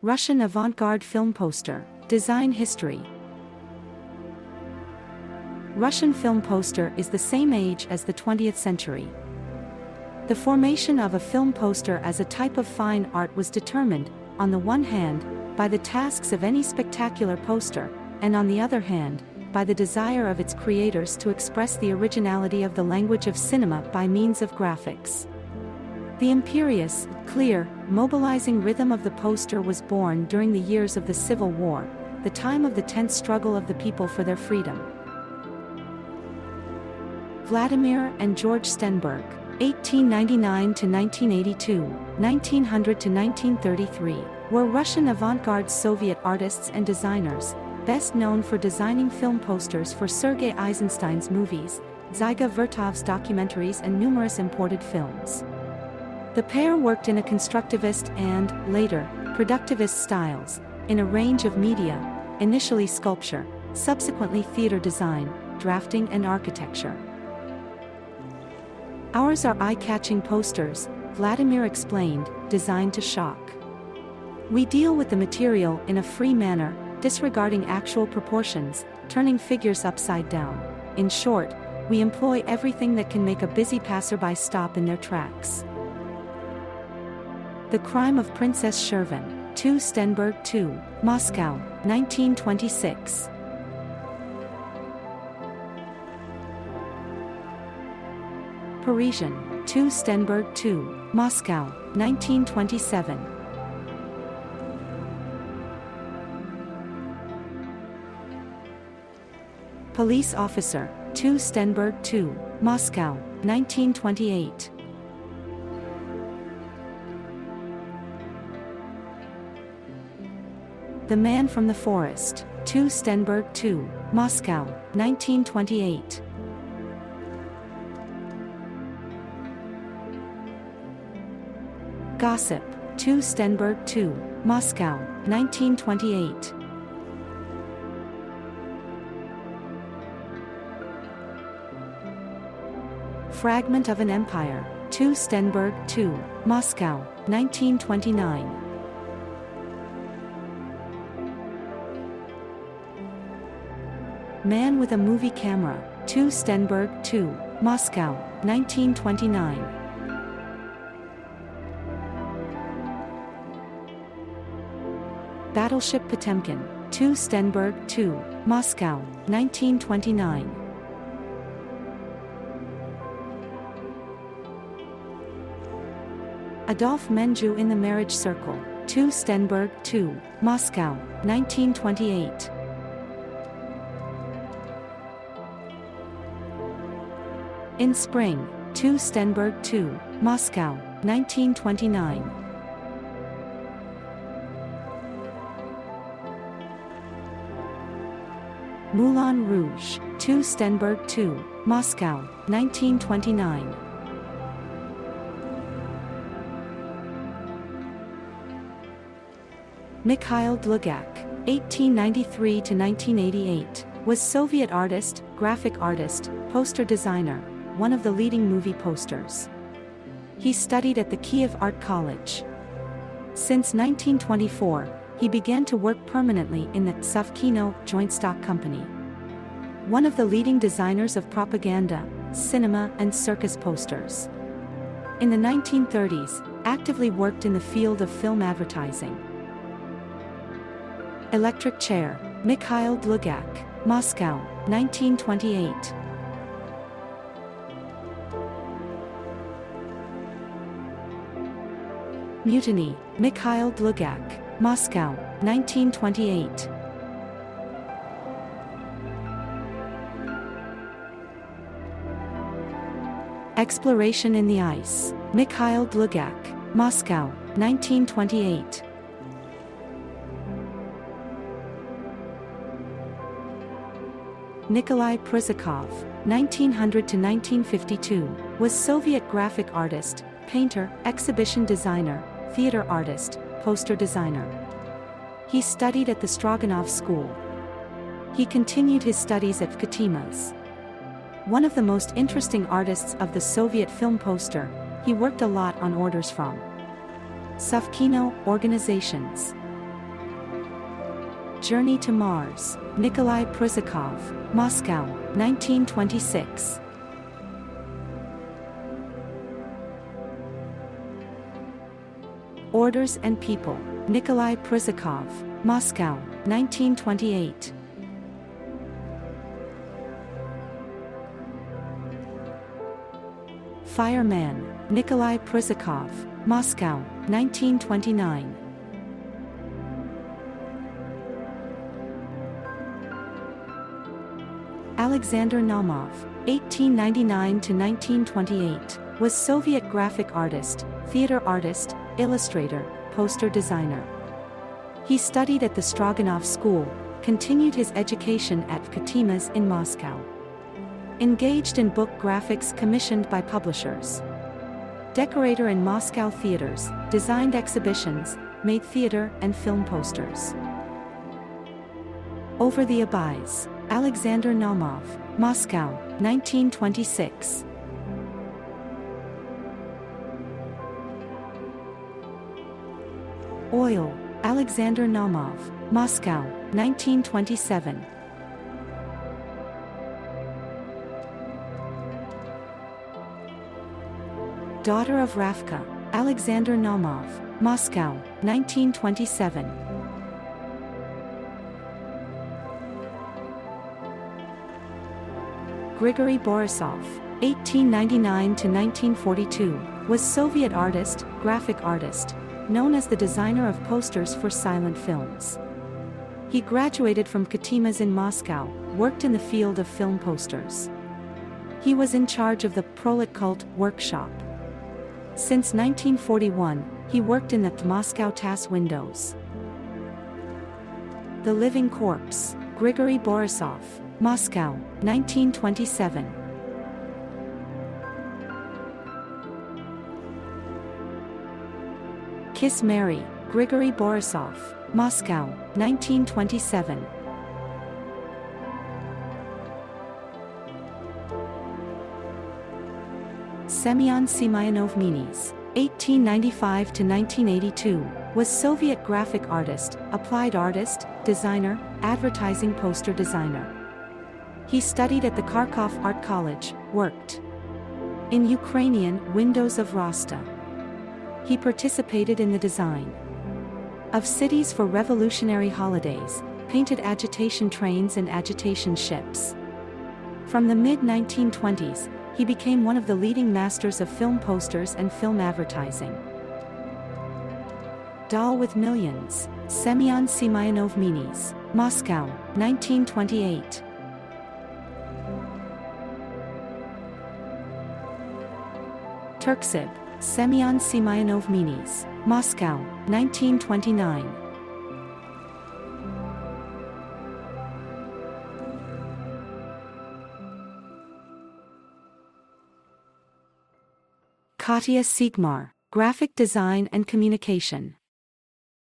Russian avant-garde film poster, design history. Russian film poster is the same age as the 20th century. The formation of a film poster as a type of fine art was determined, on the one hand, by the tasks of any spectacular poster, and on the other hand, by the desire of its creators to express the originality of the language of cinema by means of graphics. The imperious, clear, mobilizing rhythm of the poster was born during the years of the Civil War, the time of the tense struggle of the people for their freedom. Vladimir and George Stenberg, 1899 to 1982, 1900 to 1933, were Russian avant-garde Soviet artists and designers, best known for designing film posters for Sergei Eisenstein's movies, Zyga Vertov's documentaries and numerous imported films. The pair worked in a constructivist and, later, productivist styles, in a range of media, initially sculpture, subsequently theater design, drafting and architecture. Ours are eye-catching posters, Vladimir explained, designed to shock. We deal with the material in a free manner, disregarding actual proportions, turning figures upside down. In short, we employ everything that can make a busy passerby stop in their tracks. The Crime of Princess Shervin, 2 Stenberg 2, Moscow, 1926. Parisian, 2 Stenberg 2, Moscow, 1927. Police Officer, 2 Stenberg 2, Moscow, 1928. The Man from the Forest, 2 Stenberg 2, Moscow, 1928. Gossip, 2 Stenberg 2, Moscow, 1928. Fragment of an Empire, 2 Stenberg 2, Moscow, 1929. Man with a Movie Camera, 2 Stenberg 2, Moscow, 1929. Battleship Potemkin, 2 Stenberg 2, Moscow, 1929. Adolphe Menjou in the Marriage Circle, 2 Stenberg 2, Moscow, 1928. In Spring, 2 Stenberg 2, Moscow, 1929. Moulin Rouge, 2 Stenberg 2, Moscow, 1929. Mikhail Dlugak, 1893 to 1988, was Soviet artist, graphic artist, poster designer, one of the leading movie posters. He studied at the Kiev Art College. Since 1924, he began to work permanently in the Sovkino joint stock company. One of the leading designers of propaganda, cinema and circus posters. In the 1930s, actively worked in the field of film advertising. Electric Chair, Mikhail Dlugak, Moscow, 1928. Mutiny, Mikhail Dlugak, Moscow, 1928. Exploration in the Ice, Mikhail Dlugak, Moscow, 1928. Nikolai Prusakov, 1900 to 1952, was Soviet graphic artist, painter, exhibition designer, theater artist, poster designer. He studied at the Stroganov School. He continued his studies at Vkatimas. One of the most interesting artists of the Soviet film poster, he worked a lot on orders from Sovkino organizations. Journey to Mars, Nikolai Prusakov, Moscow, 1926. Orders and People, Nikolai Prusakov, Moscow, 1928. Fireman, Nikolai Prusakov, Moscow, 1929. Alexander Naumov, 1899–1928, was Soviet graphic artist, theater artist, illustrator, poster designer. He studied at the Stroganov School, continued his education at Katima's in Moscow. Engaged in book graphics commissioned by publishers. Decorator in Moscow theaters, designed exhibitions, made theater and film posters. Over the Abyss, Alexander Naumov, Moscow, 1926. Oil, Alexander Naumov, Moscow, 1927. Daughter of Ravka, Alexander Naumov, Moscow, 1927. Grigory Borisov, 1899–1942, was Soviet artist, graphic artist, known as the designer of posters for silent films. He graduated from Katima's in Moscow, worked in the field of film posters. He was in charge of the Proletkult workshop. Since 1941, he worked in the Moscow TASS windows. The Living Corpse, Grigory Borisov, Moscow, 1927. Kiss Mary, Grigory Borisov, Moscow, 1927. Semyon Semyonov Minis, 1895–1982, was Soviet graphic artist, applied artist, designer, advertising poster designer. He studied at the Kharkov Art College, worked in Ukrainian windows of Rosta. He participated in the design of cities for revolutionary holidays, painted agitation trains and agitation ships. From the mid-1920s, he became one of the leading masters of film posters and film advertising. Doll with Millions, Semyon Semyonov Minis, Moscow, 1928. Turksib, Semyon Semyonov Minis, Moscow, 1929. Katya Sigmar, Graphic Design and Communication.